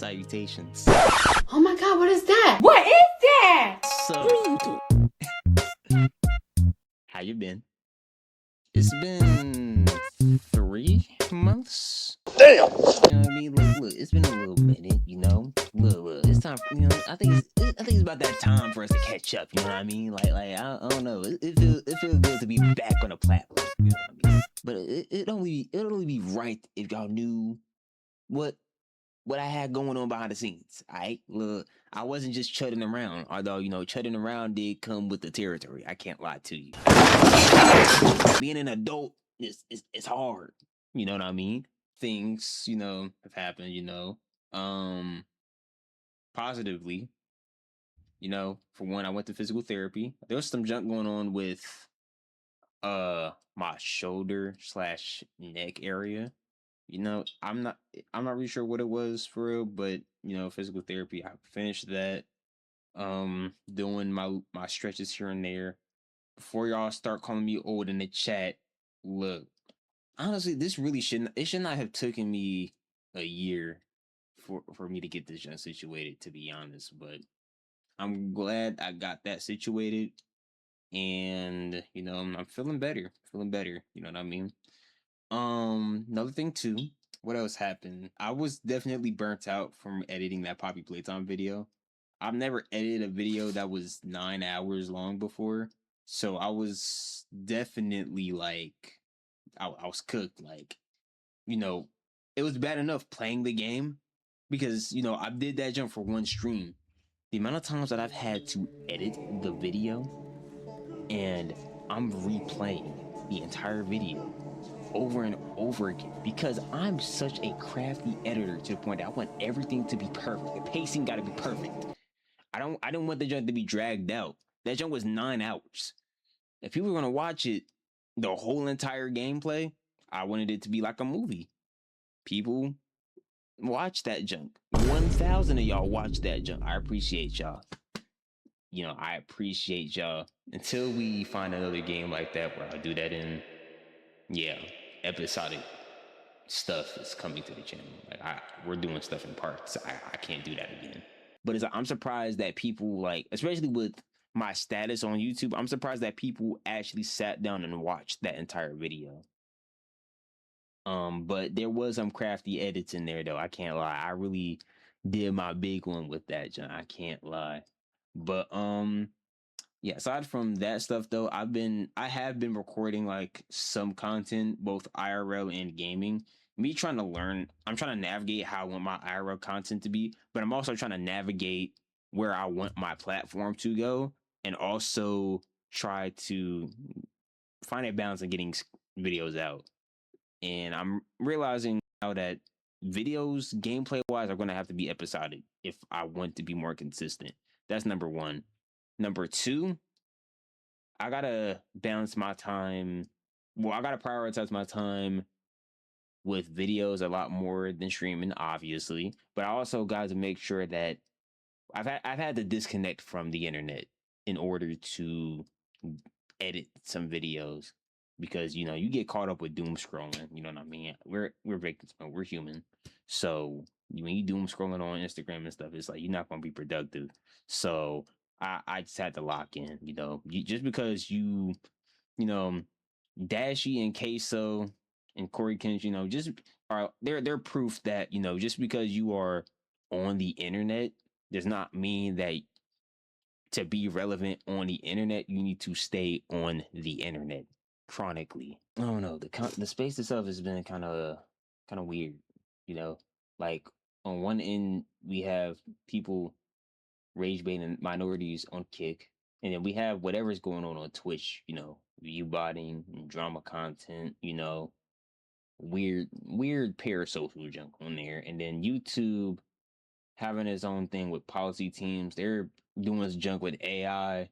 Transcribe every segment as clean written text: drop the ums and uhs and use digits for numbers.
Salutations. Oh my god, what is that? What is that? So, how you been? It's been 3 months. Damn! You know what I mean? Look, it's been a little minute, you know? Look, it's time, I think it's about that time for us to catch up, you know what I mean? I don't know. It feels good to be back on the platform, you know what I mean? But it'd only be right if y'all knew what I had going on behind the scenes. Alright? Look, I wasn't just chudding around, although, chudding around did come with the territory. I can't lie to you. Being an adult is hard. You know what I mean? Things, have happened, positively. For one, I went to physical therapy. There was some junk going on with my shoulder / neck area. I'm not really sure what it was for real, but physical therapy, I finished that. Doing my stretches here and there. Before y'all start calling me old in the chat, look, honestly, this really should not have taken me a year for me to get this junk situated, to be honest. But I'm glad I got that situated, and I'm feeling better. You know what I mean? Another thing too. What else happened? I was definitely burnt out from editing that Poppy Playtime video. I've never edited a video that was 9 hours long before, so I was definitely like, I was cooked. Like, it was bad enough playing the game because I did that jump for one stream. The amount of times that I've had to edit the video and I'm replaying the entire video over and over again because I'm such a crafty editor to the point that I want everything to be perfect. The pacing got to be perfect. I don't want the jump to be dragged out. That jump was 9 hours. If people were gonna watch it, the whole entire gameplay, I wanted it to be like a movie. People watch that junk. 1,000 of y'all watch that junk. I appreciate y'all. I appreciate y'all. Until we find another game like that where I'll do that in, episodic stuff is coming to the channel. We're doing stuff in parts. I can't do that again. But I'm surprised that people, especially with my status on YouTube, I'm surprised that people actually sat down and watched that entire video. But there was some crafty edits in there though. I can't lie. I really did my big one with that, John. I can't lie. But yeah, aside from that stuff though, I have been recording some content, both IRL and gaming. Me trying to learn, I'm trying to navigate how I want my IRL content to be, but I'm also trying to navigate where I want my platform to go, and also try to find a balance in getting videos out. And I'm realizing now that videos, gameplay wise, are going to have to be episodic if I want to be more consistent. That's number one. Number two, I gotta balance my time. Well, I gotta prioritize my time with videos a lot more than streaming, obviously. But I also got to make sure that I've had to disconnect from the internet in order to edit some videos, because you get caught up with doom scrolling. You know what I mean? We're victims, but we're human. So when you doom scrolling on Instagram and stuff, it's like you're not gonna be productive. So I just had to lock in. Just because you know Dashy and Queso and Corey Kins, just are they're proof that just because you are on the internet does not mean that to be relevant on the internet you need to stay on the internet chronically. I don't know. The space itself has been kind of weird. Like on one end we have people rage baiting minorities on Kick, and then we have whatever's going on Twitch. View botting, drama content. Weird parasocial junk on there, and then YouTube having its own thing with policy teams. They're doing this junk with AI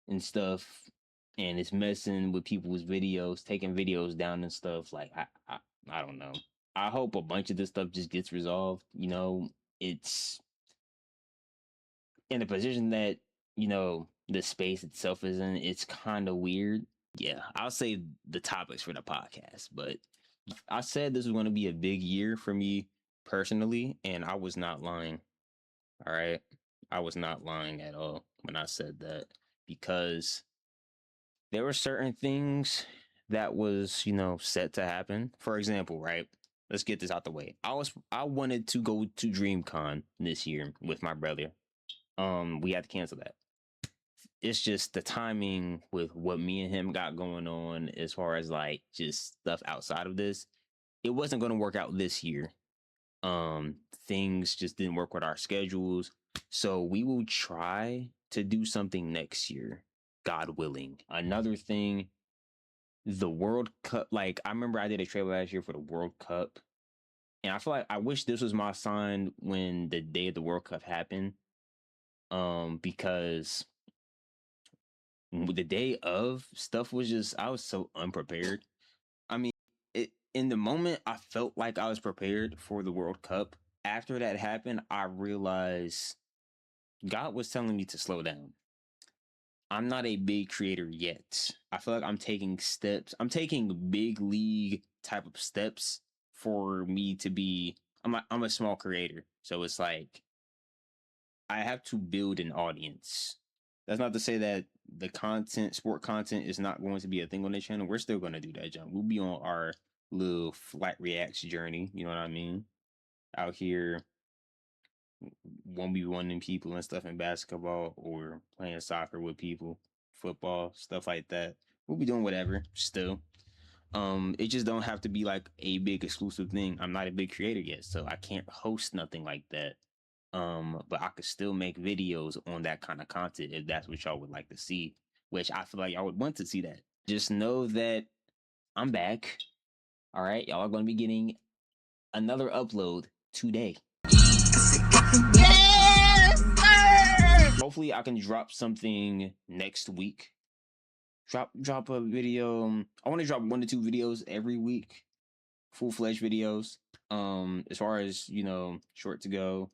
and stuff, and it's messing with people's videos, taking videos down and stuff. I don't know. I hope a bunch of this stuff just gets resolved. It's in a position that the space itself is in. It's kind of weird. Yeah, I'll say the topics for the podcast, but I said this was going to be a big year for me personally, and I was not lying. All right. I was not lying at all when I said that, because there were certain things that was, set to happen. For example, right? Let's get this out the way. I wanted to go to DreamCon this year with my brother. We had to cancel that. It's just the timing with what me and him got going on as far as like just stuff outside of this. It wasn't going to work out this year. Things just didn't work with our schedules. So we will try to do something next year, God willing. Another thing, the World Cup, like I remember I did a trailer last year for the World Cup. And I feel like I wish this was my sign when the day of the World Cup happened. Because the day of, stuff was just, I was so unprepared. I mean, in the moment I felt like I was prepared for the World Cup. After that happened, I realized God was telling me to slow down. I'm not a big creator yet. I feel like I'm taking steps. I'm taking big league type of steps for me to be. I'm a small creator, so it's like I have to build an audience. That's not to say that the content, sport content, is not going to be a thing on the channel. We're still going to do that, John. We'll be on our little flat reacts journey. You know what I mean? Out here, 1v1ing people and stuff in basketball, or playing soccer with people, football, stuff like that. We'll be doing whatever still. It just don't have to be like a big exclusive thing. I'm not a big creator yet, so I can't host nothing like that. But I could still make videos on that kind of content if that's what y'all would like to see, which I feel like y'all would want to see that. Just know that I'm back. All right, y'all are going to be getting another upload today. Yes, sir! Hopefully I can drop something next week. Drop a video. I want to drop 1 to 2 videos every week, full-fledged videos. As far as, short to go,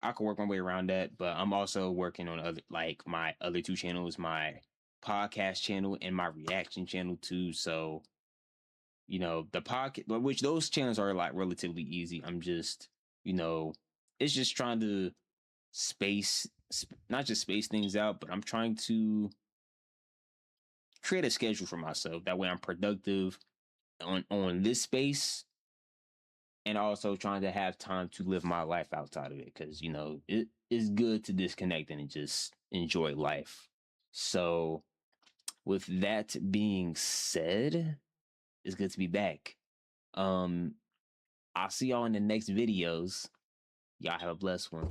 I could work my way around that, but I'm also working on other, like my other 2 channels, my podcast channel and my reaction channel too. So, the podcast, which those channels are like relatively easy. I'm just, it's just trying to not just space things out, but I'm trying to create a schedule for myself. That way I'm productive on this space, and also trying to have time to live my life outside of it, because it is good to disconnect and just enjoy life. So with that being said, it's good to be back. I'll see y'all in the next videos. Y'all have a blessed one.